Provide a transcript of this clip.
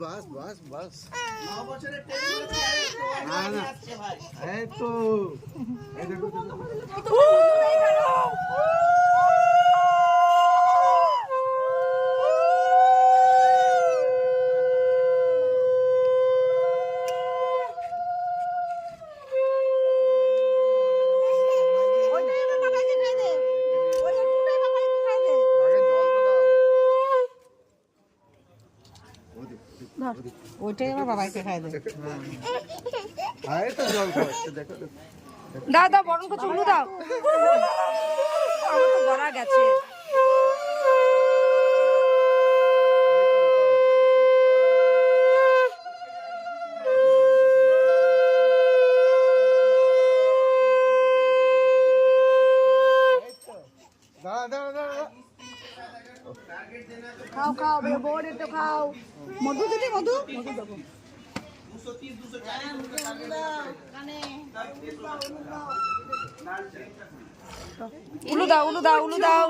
বাস বাস বাস 9 বছরের এই তো এই দেখো ওইটাই আমার বাবাইকে খাই দে। দাও দাও বরণ করছে উলু দাও। আমার তো গলা গেছে। খাও খাও বোন একটু খাও। মধু দিদি মধু মধু দেবো। উলু দাও উলু দাও উলু দাও।